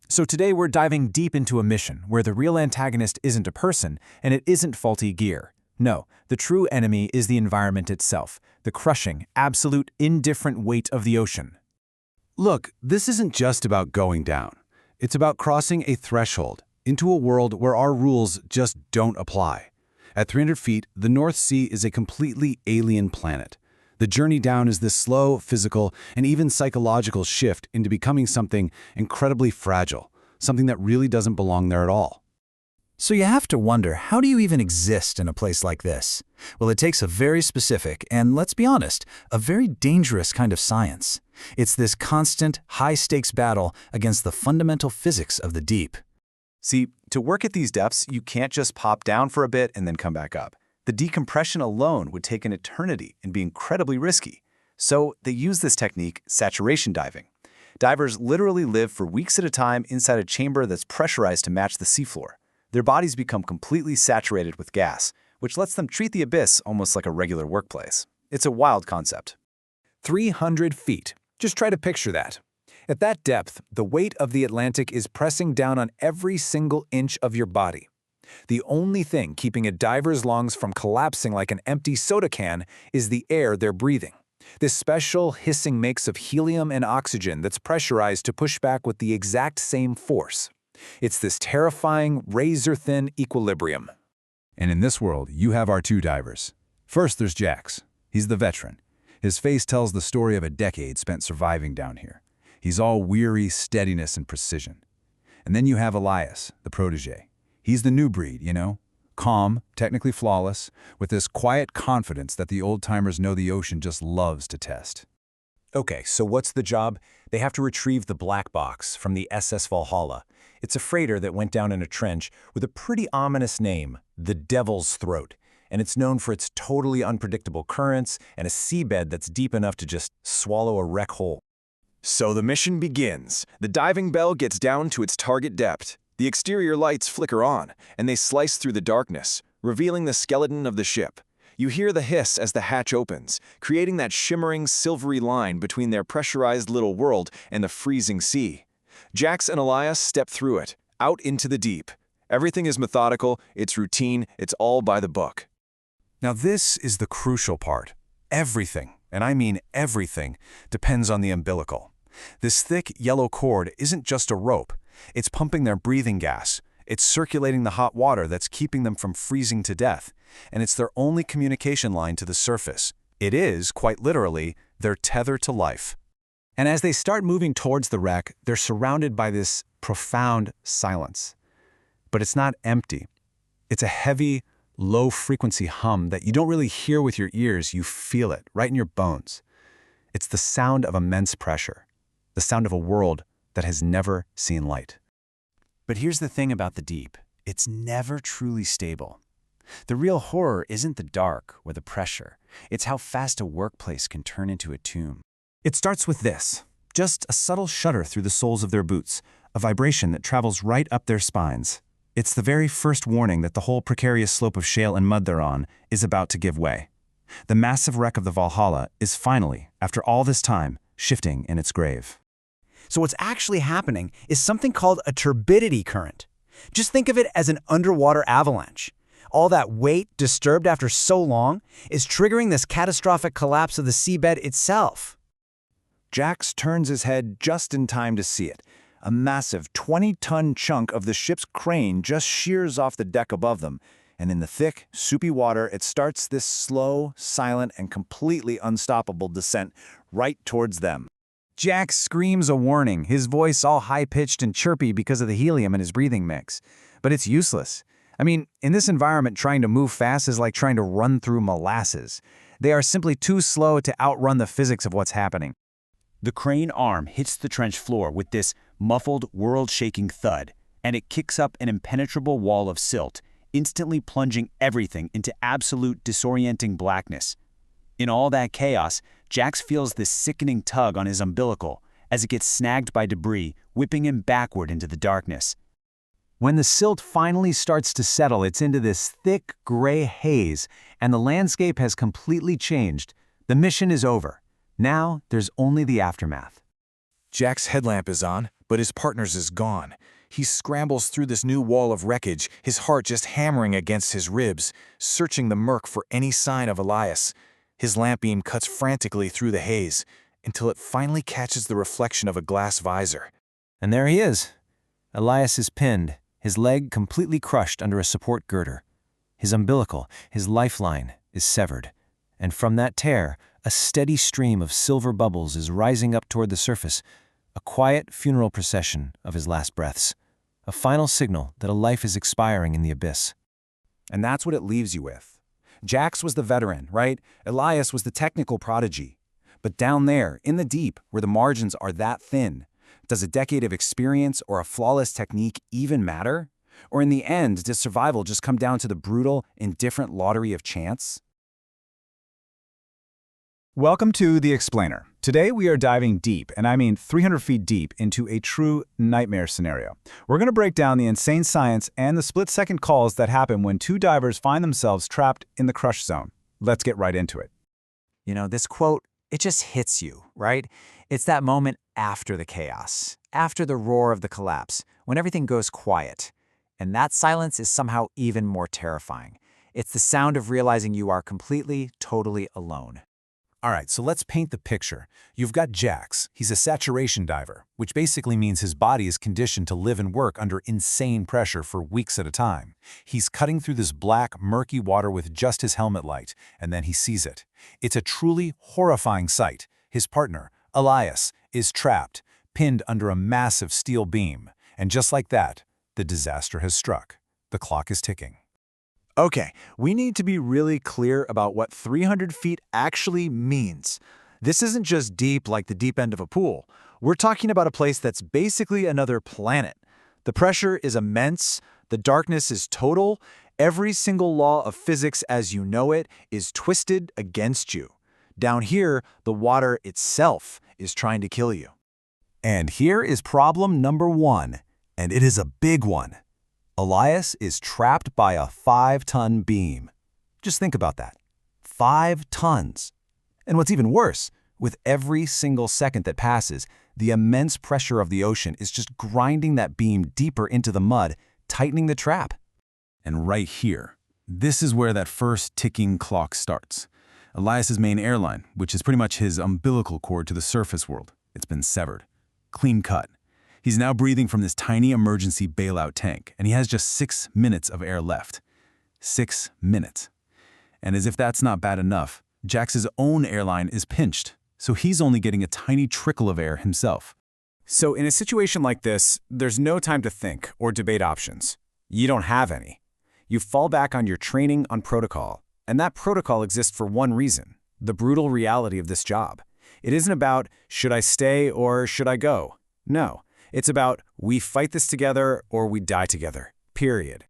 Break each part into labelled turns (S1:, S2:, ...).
S1: So today we're diving deep into a mission where the real antagonist isn't a person and it isn't faulty gear. No, the true enemy is the environment itself, the crushing, absolute, indifferent weight of the ocean.
S2: Look, this isn't just about going down. It's about crossing a threshold into a world where our rules just don't apply. At 300 feet, the North Sea is a completely alien planet. The journey down is this slow, physical, and even psychological shift into becoming something incredibly fragile, something that really doesn't belong there at all.
S3: So you have to wonder, how do you even exist in a place like this? Well, it takes a very specific, and let's be honest, a very dangerous kind of science. It's this constant, high-stakes battle against the fundamental physics of the deep.
S4: See, to work at these depths, you can't just pop down for a bit and then come back up. The decompression alone would take an eternity and be incredibly risky. So they use this technique, saturation diving. Divers literally live for weeks at a time inside a chamber that's pressurized to match the seafloor. Their bodies become completely saturated with gas, which lets them treat the abyss almost like a regular workplace. It's a wild concept.
S1: 300 feet. Just try to picture that. At that depth, the weight of the Atlantic is pressing down on every single inch of your body. The only thing keeping a diver's lungs from collapsing like an empty soda can is the air they're breathing. This special hissing mix of helium and oxygen that's pressurized to push back with the exact same force. It's this terrifying, razor-thin equilibrium.
S5: And in this world, you have our two divers. First, there's Jax. He's the veteran. His face tells the story of a decade spent surviving down here. He's all weary steadiness and precision. And then you have Elias, the protege. He's the new breed, you know? Calm, technically flawless, with this quiet confidence that the old-timers know the ocean just loves to test.
S1: Okay, so what's the job? They have to retrieve the black box from the SS Valhalla. It's a freighter that went down in a trench with a pretty ominous name, the Devil's Throat. And it's known for its totally unpredictable currents and a seabed that's deep enough to just swallow a wreck whole.
S6: So the mission begins. The diving bell gets down to its target depth. The exterior lights flicker on, and they slice through the darkness, revealing the skeleton of the ship. You hear the hiss as the hatch opens, creating that shimmering, silvery line between their pressurized little world and the freezing sea. Jax and Elias step through it, out into the deep. Everything is methodical, it's routine, it's all by the book.
S5: Now this is the crucial part. Everything, and I mean everything, depends on the umbilical. This thick yellow cord isn't just a rope. It's pumping their breathing gas. It's circulating the hot water that's keeping them from freezing to death. And it's their only communication line to the surface. It is, quite literally, their tether to life.
S1: And as they start moving towards the wreck, they're surrounded by this profound silence. But it's not empty. It's a heavy, low-frequency hum that you don't really hear with your ears, you feel it right in your bones. It's the sound of immense pressure, the sound of a world that has never seen light. But here's the thing about the deep. It's never truly stable. The real horror isn't the dark or the pressure. It's how fast a workplace can turn into a tomb. It starts with this, just a subtle shudder through the soles of their boots, a vibration that travels right up their spines. It's the very first warning that the whole precarious slope of shale and mud they're on is about to give way. The massive wreck of the Valhalla is finally, after all this time, shifting in its grave.
S3: So what's actually happening is something called a turbidity current. Just think of it as an underwater avalanche. All that weight, disturbed after so long, is triggering this catastrophic collapse of the seabed itself.
S1: Jax turns his head just in time to see it. A massive 20-ton chunk of the ship's crane just shears off the deck above them, and in the thick, soupy water, it starts this slow, silent, and completely unstoppable descent right towards them. Jax screams a warning, his voice all high-pitched and chirpy because of the helium in his breathing mix. But it's useless. I mean, in this environment, trying to move fast is like trying to run through molasses. They are simply too slow to outrun the physics of what's happening.
S7: The crane arm hits the trench floor with this muffled, world-shaking thud, and it kicks up an impenetrable wall of silt, instantly plunging everything into absolute disorienting blackness. In all that chaos, Jax feels this sickening tug on his umbilical as it gets snagged by debris, whipping him backward into the darkness.
S1: When the silt finally starts to settle, it's into this thick, gray haze, and the landscape has completely changed. The mission is over. Now, there's only the aftermath.
S6: Jack's headlamp is on, but his partner's is gone. He scrambles through this new wall of wreckage, his heart just hammering against his ribs, searching the murk for any sign of Elias. His lamp beam cuts frantically through the haze, until it finally catches the reflection of a glass visor.
S7: And there he is. Elias is pinned, his leg completely crushed under a support girder. His umbilical, his lifeline, is severed. And from that tear, a steady stream of silver bubbles is rising up toward the surface, a quiet funeral procession of his last breaths, a final signal that a life is expiring in the abyss.
S2: And that's what it leaves you with. Jax was the veteran, right? Elias was the technical prodigy. But down there, in the deep, where the margins are that thin, does a decade of experience or a flawless technique even matter? Or in the end, does survival just come down to the brutal, indifferent lottery of chance?
S3: Welcome to The Explainer. Today we are diving deep, and I mean 300 feet deep, into a true nightmare scenario. We're going to break down the insane science and the split-second calls that happen when two divers find themselves trapped in the crush zone. Let's get right into it.
S4: You know, this quote, it just hits you, right? It's that moment after the chaos, after the roar of the collapse, when everything goes quiet. And that silence is somehow even more terrifying. It's the sound of realizing you are completely, totally alone.
S2: All right, so let's paint the picture. You've got Jax. He's a saturation diver, which basically means his body is conditioned to live and work under insane pressure for weeks at a time. He's cutting through this black, murky water with just his helmet light, and then he sees it. It's a truly horrifying sight. His partner, Elias, is trapped, pinned under a massive steel beam. And just like that, the disaster has struck. The clock is ticking.
S4: Okay, we need to be really clear about what 300 feet actually means. This isn't just deep like the deep end of a pool. We're talking about a place that's basically another planet. The pressure is immense, the darkness is total, every single law of physics as you know it is twisted against you. Down here, the water itself is trying to kill you.
S2: And here is problem number one, and it is a big one. Elias is trapped by a 5-ton beam. Just think about that. 5 tons. And what's even worse, with every single second that passes, the immense pressure of the ocean is just grinding that beam deeper into the mud, tightening the trap.
S5: And right here, this is where that first ticking clock starts. Elias's main airline, which is pretty much his umbilical cord to the surface world, it's been severed. Clean cut. He's now breathing from this tiny emergency bailout tank, and he has just 6 minutes of air left. 6 minutes. And as if that's not bad enough, Jax's own airline is pinched, so he's only getting a tiny trickle of air himself.
S3: So in a situation like this, there's no time to think or debate options. You don't have any. You fall back on your training on protocol, and that protocol exists for one reason: the brutal reality of this job. It isn't about, should I stay or should I go? No. It's about, we fight this together or we die together, period.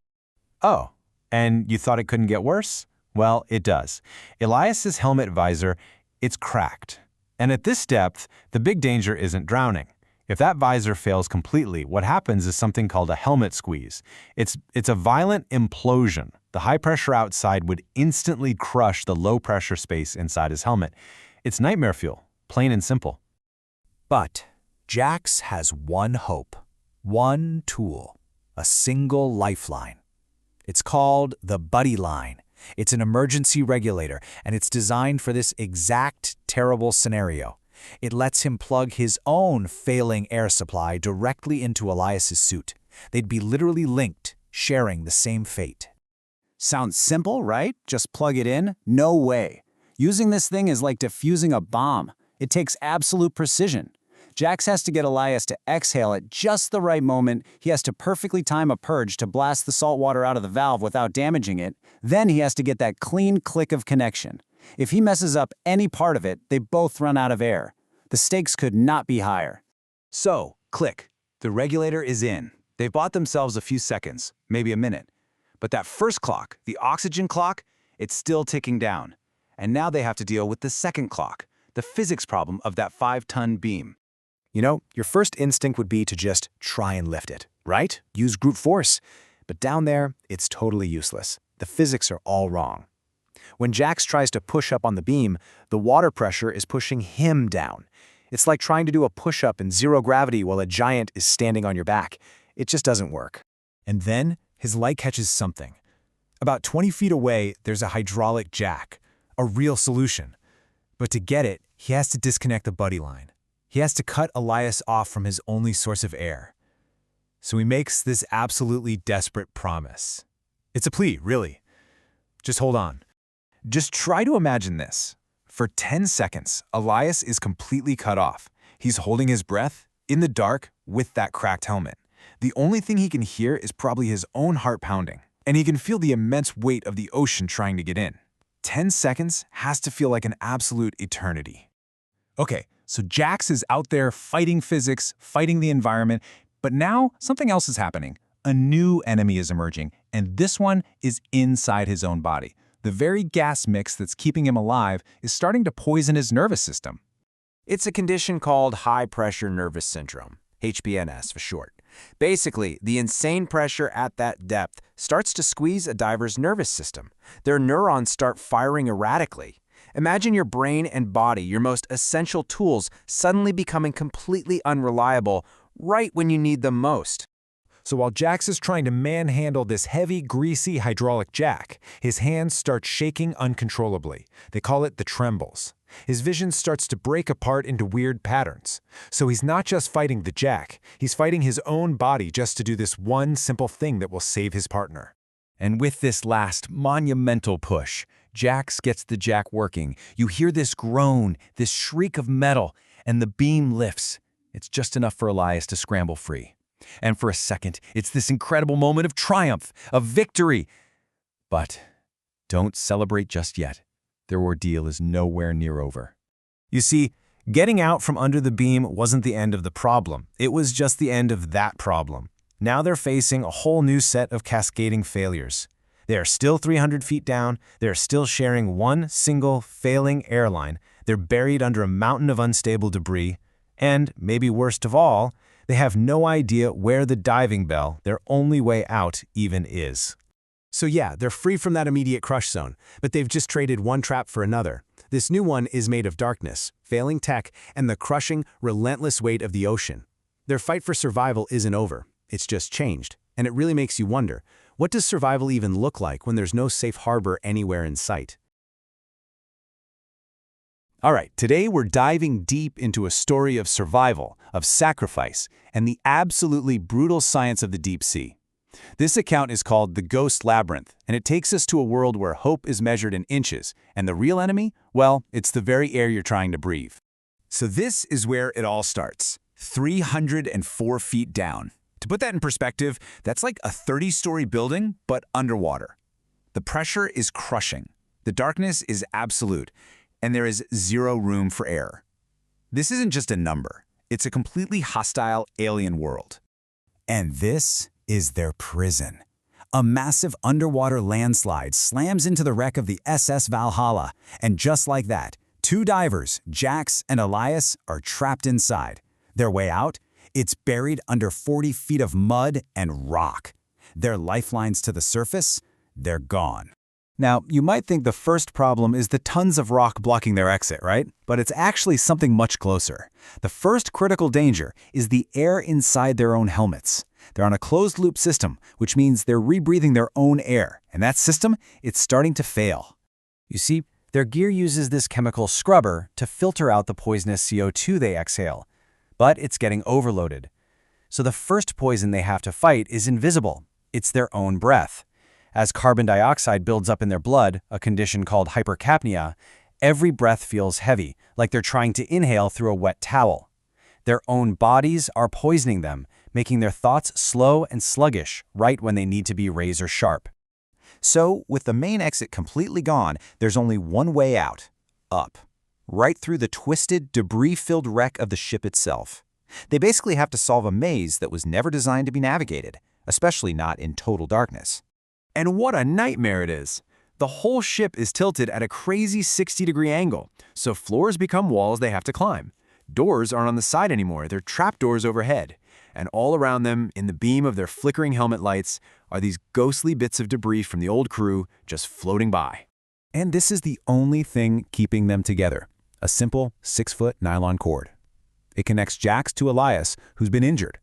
S7: Oh, and you thought it couldn't get worse? Well, it does. Elias's helmet visor, it's cracked. And at this depth, the big danger isn't drowning. If that visor fails completely, what happens is something called a helmet squeeze. It's a violent implosion. The high pressure outside would instantly crush the low pressure space inside his helmet. It's nightmare fuel, plain and simple.
S2: But Jax has one hope, one tool, a single lifeline. It's called the Buddy Line. It's an emergency regulator, and it's designed for this exact terrible scenario. It lets him plug his own failing air supply directly into Elias's suit. They'd be literally linked, sharing the same fate.
S4: Sounds simple, right? Just plug it in? No way. Using this thing is like defusing a bomb. It takes absolute precision. Jax has to get Elias to exhale at just the right moment. He has to perfectly time a purge to blast the salt water out of the valve without damaging it. Then he has to get that clean click of connection. If he messes up any part of it, they both run out of air. The stakes could not be higher.
S2: So, click. The regulator is in. They've bought themselves a few seconds, maybe a minute. But that first clock, the oxygen clock, it's still ticking down. And now they have to deal with the second clock, the physics problem of that 5-ton beam. You know, your first instinct would be to just try and lift it, right? Use brute force. But down there, it's totally useless. The physics are all wrong. When Jax tries to push up on the beam, the water pressure is pushing him down.
S4: It's like trying to do a push-up in zero gravity while a giant is standing on your back. It just doesn't work.
S1: And then his light catches something. About 20 feet away, there's a hydraulic jack, a real solution. But to get it, he has to disconnect the buddy line. He has to cut Elias off from his only source of air. So he makes this absolutely desperate promise. It's a plea, really. Just hold on. Just try to imagine this. For 10 seconds, Elias is completely cut off. He's holding his breath, in the dark, with that cracked helmet. The only thing he can hear is probably his own heart pounding, and he can feel the immense weight of the ocean trying to get in. 10 seconds has to feel like an absolute eternity. Okay, so Jax is out there fighting physics, fighting the environment, but now something else is happening. A new enemy is emerging, and this one is inside his own body. The very gas mix that's keeping him alive is starting to poison his nervous system.
S7: It's a condition called high-pressure nervous syndrome, HPNS for short. Basically, the insane pressure at that depth starts to squeeze a diver's nervous system. Their neurons start firing erratically. Imagine your brain and body, your most essential tools, suddenly becoming completely unreliable right when you need them most.
S1: So while Jax is trying to manhandle this heavy, greasy hydraulic jack, his hands start shaking uncontrollably. They call it the trembles. His vision starts to break apart into weird patterns. So he's not just fighting the jack, he's fighting his own body just to do this one simple thing that will save his partner.
S5: And with this last monumental push, Jax gets the jack working. You hear this groan, this shriek of metal, and the beam lifts. It's just enough for Elias to scramble free. And for a second, it's this incredible moment of triumph, of victory. But don't celebrate just yet. Their ordeal is nowhere near over.
S1: You see, getting out from under the beam wasn't the end of the problem. It was just the end of that problem. Now they're facing a whole new set of cascading failures. They are still 300 feet down. They're still sharing one single failing airline. They're buried under a mountain of unstable debris. And, maybe worst of all, they have no idea where the diving bell, their only way out, even is. So yeah, they're free from that immediate crush zone, but they've just traded one trap for another. This new one is made of darkness, failing tech, and the crushing, relentless weight of the ocean. Their fight for survival isn't over. It's just changed. And it really makes you wonder, what does survival even look like when there's no safe harbor anywhere in sight? All right, today we're diving deep into a story of survival, of sacrifice, and the absolutely brutal science of the deep sea. This account is called The Ghost Labyrinth, and it takes us to a world where hope is measured in inches, and the real enemy, well, it's the very air you're trying to breathe. So this is where it all starts, 304 feet down. To put that in perspective, that's like a 30-story building, but underwater. The pressure is crushing. The darkness is absolute, and there is zero room for error. This isn't just a number. It's a completely hostile alien world. And this is their prison. A massive underwater landslide slams into the wreck of the SS Valhalla, and just like that, two divers, Jax and Elias, are trapped inside. Their way out? It's buried under 40 feet of mud and rock. Their lifelines to the surface? They're gone. Now, you might think the first problem is the tons of rock blocking their exit, right? But it's actually something much closer. The first critical danger is the air inside their own helmets. They're on a closed-loop system, which means they're rebreathing their own air, and that system, it's starting to fail. You see, their gear uses this chemical scrubber to filter out the poisonous CO2 they exhale, but it's getting overloaded. So the first poison they have to fight is invisible. It's their own breath. As carbon dioxide builds up in their blood, a condition called hypercapnia, every breath feels heavy, like they're trying to inhale through a wet towel. Their own bodies are poisoning them, making their thoughts slow and sluggish right when they need to be razor sharp. So, with the main exit completely gone, there's only one way out: up. Right through the twisted, debris-filled wreck of the ship itself. They basically have to solve a maze that was never designed to be navigated, especially not in total darkness. And what a nightmare it is! The whole ship is tilted at a crazy 60-degree angle, so floors become walls they have to climb. Doors aren't on the side anymore, they're trapdoors overhead. And all around them, in the beam of their flickering helmet lights, are these ghostly bits of debris from the old crew just floating by. And this is the only thing keeping them together: a simple 6-foot nylon cord. It connects Jax to Elias, who's been injured.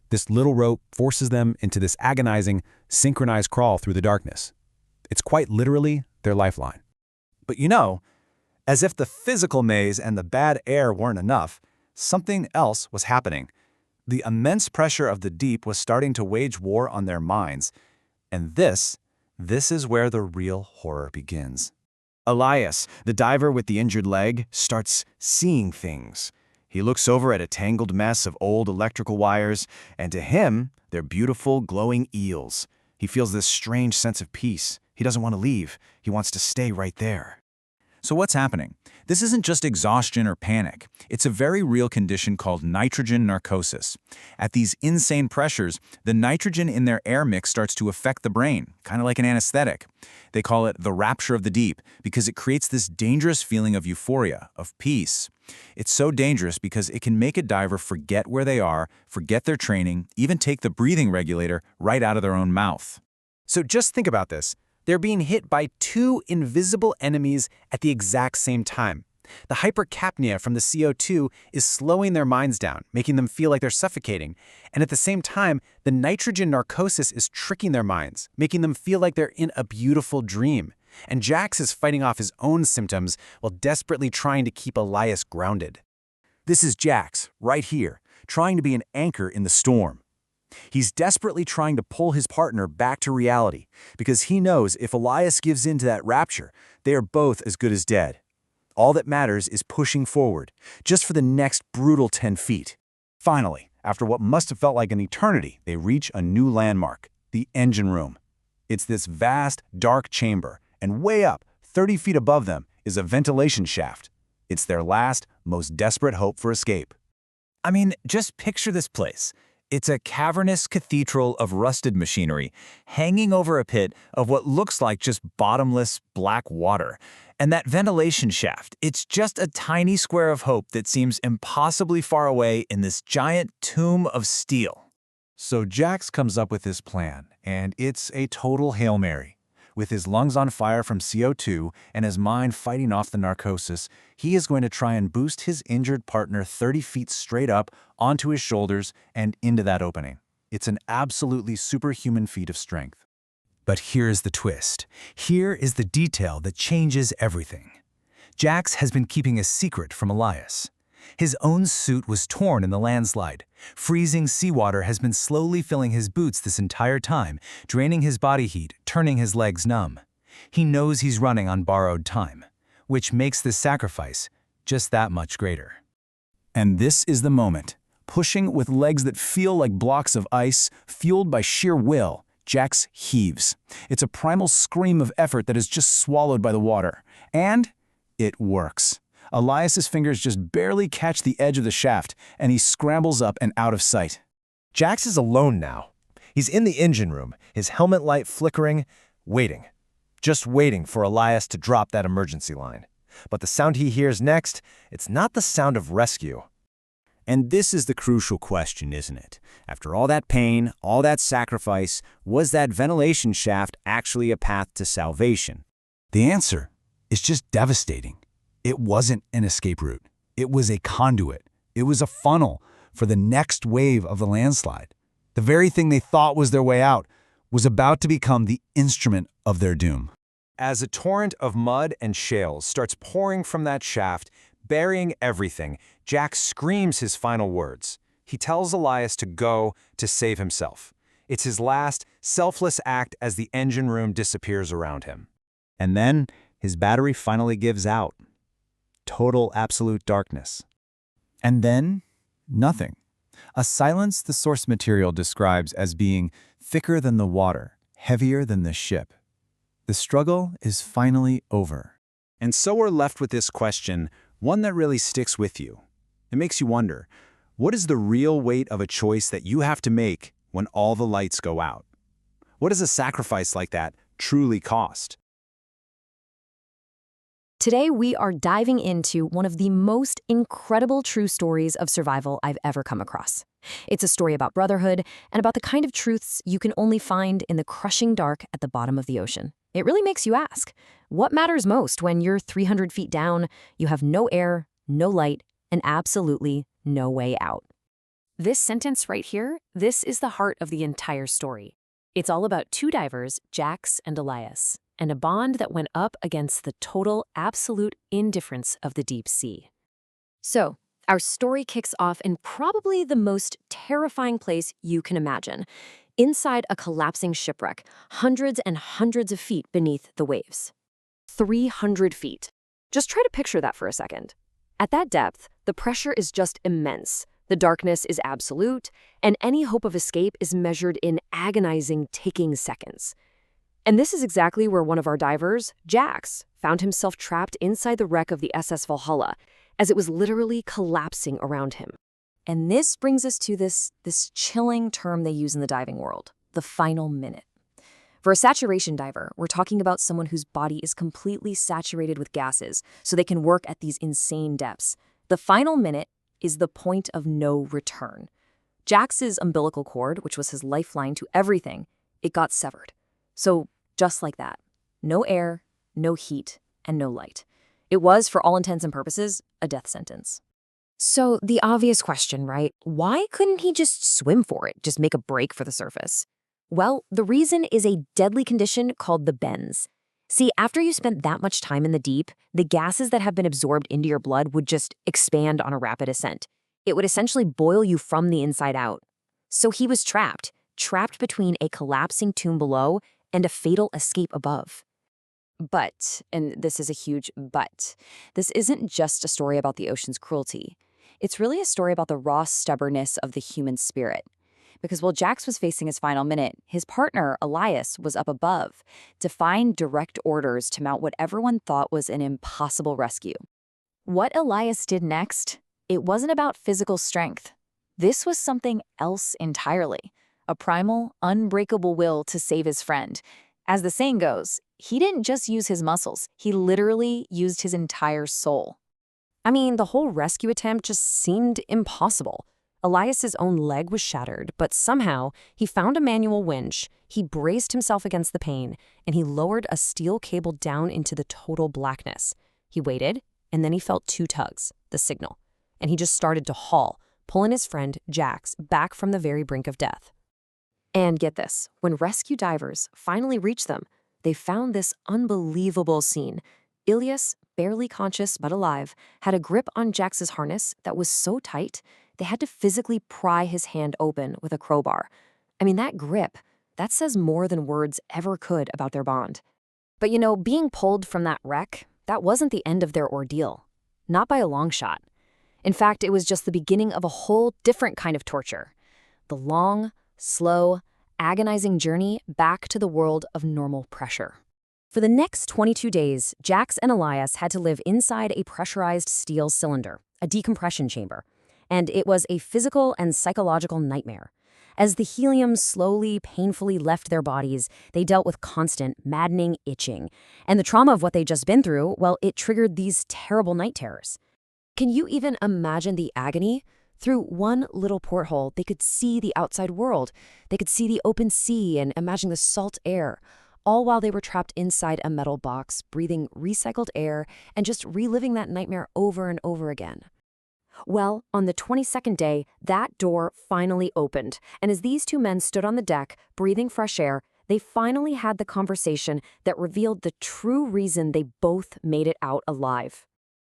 S1: This little rope forces them into this agonizing, synchronized crawl through the darkness. It's quite literally their lifeline.
S4: But you know, as if the physical maze and the bad air weren't enough, something else was happening. The immense pressure of the deep was starting to wage war on their minds. And this is where the real horror begins.
S6: Elias, the diver with the injured leg, starts seeing things. He looks over at a tangled mess of old electrical wires, and to him, they're beautiful, glowing eels. He feels this strange sense of peace. He doesn't want to leave. He wants to stay right there.
S5: So what's happening? This isn't just exhaustion or panic. It's a very real condition called nitrogen narcosis. At these insane pressures, the nitrogen in their air mix starts to affect the brain, kind of like an anesthetic. They call it the rapture of the deep because it creates this dangerous feeling of euphoria, of peace. It's so dangerous because it can make a diver forget where they are, forget their training, even take the breathing regulator right out of their own mouth.
S4: So just think about this. They're being hit by two invisible enemies at the exact same time. The hypercapnia from the CO2 is slowing their minds down, making them feel like they're suffocating. And at the same time, the nitrogen narcosis is tricking their minds, making them feel like they're in a beautiful dream. And Jax is fighting off his own symptoms while desperately trying to keep Elias grounded.
S2: This is Jax, right here, trying to be an anchor in the storm. He's desperately trying to pull his partner back to reality because he knows if Elias gives in to that rapture, they are both as good as dead. All that matters is pushing forward, just for the next brutal 10 feet. Finally, after what must have felt like an eternity, they reach a new landmark, the engine room. It's this vast, dark chamber, and way up, 30 feet above them, is a ventilation shaft. It's their last, most desperate hope for escape.
S8: I mean, just picture this place. It's a cavernous cathedral of rusted machinery, hanging over a pit of what looks like just bottomless black water. And that ventilation shaft, it's just a tiny square of hope that seems impossibly far away in this giant tomb of steel.
S2: So Jax comes up with this plan, and it's a total Hail Mary. With his lungs on fire from CO2 and his mind fighting off the narcosis, he is going to try and boost his injured partner 30 feet straight up onto his shoulders and into that opening. It's an absolutely superhuman feat of strength.
S3: But here's the twist. Here is the detail that changes everything. Jax has been keeping a secret from Elias. His own suit was torn in the landslide. Freezing seawater has been slowly filling his boots this entire time, draining his body heat, turning his legs numb. He knows he's running on borrowed time, which makes this sacrifice just that much greater.
S2: And this is the moment. Pushing with legs that feel like blocks of ice, fueled by sheer will, Jax heaves. It's a primal scream of effort that is just swallowed by the water. And it works. Elias's fingers just barely catch the edge of the shaft, and he scrambles up and out of sight.
S9: Jax is alone now. He's in the engine room, his helmet light flickering, waiting. Just waiting for Elias to drop that emergency line. But the sound he hears next, it's not the sound of rescue.
S7: And this is the crucial question, isn't it? After all that pain, all that sacrifice, was that ventilation shaft actually a path to salvation?
S2: The answer is just devastating. It wasn't an escape route. It was a conduit. It was a funnel for the next wave of the landslide. The very thing they thought was their way out was about to become the instrument of their doom.
S4: As a torrent of mud and shales starts pouring from that shaft, burying everything, Jax screams his final words. He tells Elias to go to save himself. It's his last, selfless act as the engine room disappears around him.
S7: And then his battery finally gives out. Total, absolute darkness.
S2: And then, nothing. A silence the source material describes as being thicker than the water, heavier than the ship. The struggle is finally over.
S1: And so we're left with this question, one that really sticks with you. It makes you wonder, what is the real weight of a choice that you have to make when all the lights go out? What does a sacrifice like that truly cost?
S10: Today, we are diving into one of the most incredible true stories of survival I've ever come across. It's a story about brotherhood and about the kind of truths you can only find in the crushing dark at the bottom of the ocean. It really makes you ask, what matters most when you're 300 feet down, you have no air, no light, and absolutely no way out. This sentence right here, this is the heart of the entire story. It's all about two divers, Jax and Elias, and a bond that went up against the total, absolute indifference of the deep sea. So, our story kicks off in probably the most terrifying place you can imagine, inside a collapsing shipwreck, hundreds and hundreds of feet beneath the waves. 300 feet. Just try to picture that for a second. At that depth, the pressure is just immense. The darkness is absolute, and any hope of escape is measured in agonizing ticking seconds. And this is exactly where one of our divers, Jax, found himself trapped inside the wreck of the SS Valhalla, as it was literally collapsing around him. And this brings us to this chilling term they use in the diving world, the final minute. For a saturation diver, we're talking about someone whose body is completely saturated with gases, so they can work at these insane depths. The final minute is the point of no return. Jax's umbilical cord, which was his lifeline to everything, it got severed. So just like that, no air, no heat, and no light. It was, for all intents and purposes, a death sentence. So the obvious question, right? Why couldn't he just swim for it, just make a break for the surface? Well, the reason is a deadly condition called the bends. See, after you spent that much time in the deep, the gases that have been absorbed into your blood would just expand on a rapid ascent. It would essentially boil you from the inside out. So he was trapped between a collapsing tomb below and a fatal escape above. But, and this is a huge but, this isn't just a story about the ocean's cruelty. It's really a story about the raw stubbornness of the human spirit. Because while Jax was facing his final minute, his partner, Elias, was up above, defying direct orders to mount what everyone thought was an impossible rescue. What Elias did next, it wasn't about physical strength. This was something else entirely, a primal, unbreakable will to save his friend. As the saying goes, he didn't just use his muscles, he literally used his entire soul. I mean, the whole rescue attempt just seemed impossible. Elias's own leg was shattered, but somehow he found a manual winch, he braced himself against the pain, and he lowered a steel cable down into the total blackness. He waited, and then he felt two tugs, the signal, and he just started to haul, pulling his friend, Jax, back from the very brink of death. And get this, when rescue divers finally reached them, they found this unbelievable scene. Ilias, barely conscious but alive, had a grip on Jax's harness that was so tight they had to physically pry his hand open with a crowbar. I mean, that grip, that says more than words ever could about their bond. But you know, being pulled from that wreck, that wasn't the end of their ordeal. Not by a long shot. In fact, it was just the beginning of a whole different kind of torture. The long, slow, agonizing journey back to the world of normal pressure. For the next 22 days, Jax and Elias had to live inside a pressurized steel cylinder, a decompression chamber. And it was a physical and psychological nightmare. As the helium slowly, painfully left their bodies, they dealt with constant, maddening itching. And the trauma of what they'd just been through, well, it triggered these terrible night terrors. Can you even imagine the agony? Through one little porthole, they could see the outside world. They could see the open sea and imagine the salt air, all while they were trapped inside a metal box, breathing recycled air and just reliving that nightmare over and over again. Well, on the 22nd day, that door finally opened, and as these two men stood on the deck, breathing fresh air, they finally had the conversation that revealed the true reason they both made it out alive.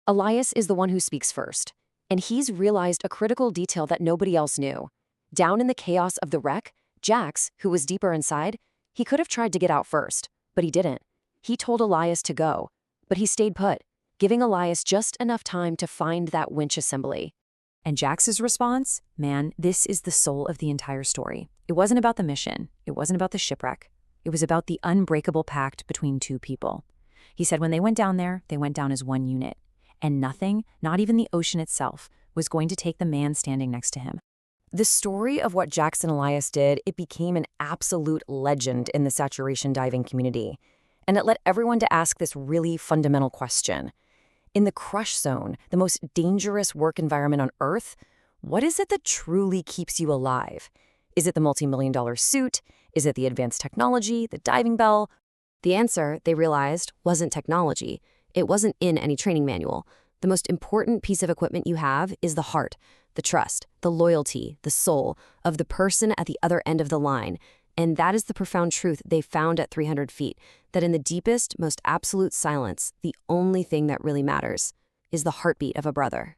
S10: Elias is the one who speaks first, and he's realized a critical detail that nobody else knew. Down in the chaos of the wreck, Jax, who was deeper inside, he could have tried to get out first, but he didn't. He told Elias to go, but he stayed put, giving Elias just enough time to find that winch assembly. And Jax's response? Man, this is the soul of the entire story. It wasn't about the mission. It wasn't about the shipwreck. It was about the unbreakable pact between two people. He said when they went down there, they went down as one unit. And nothing, not even the ocean itself, was going to take the man standing next to him. The story of what Jax and Elias did, it became an absolute legend in the saturation diving community. And it led everyone to ask this really fundamental question. In the crush zone, the most dangerous work environment on Earth, what is it that truly keeps you alive? Is it the multi-million-dollar suit? Is it the advanced technology, the diving bell? The answer, they realized, wasn't technology. It wasn't in any training manual. The most important piece of equipment you have is the heart, the trust, the loyalty, the soul of the person at the other end of the line. And that is the profound truth they found at 300 feet, that in the deepest, most absolute silence, the only thing that really matters is the heartbeat of a brother.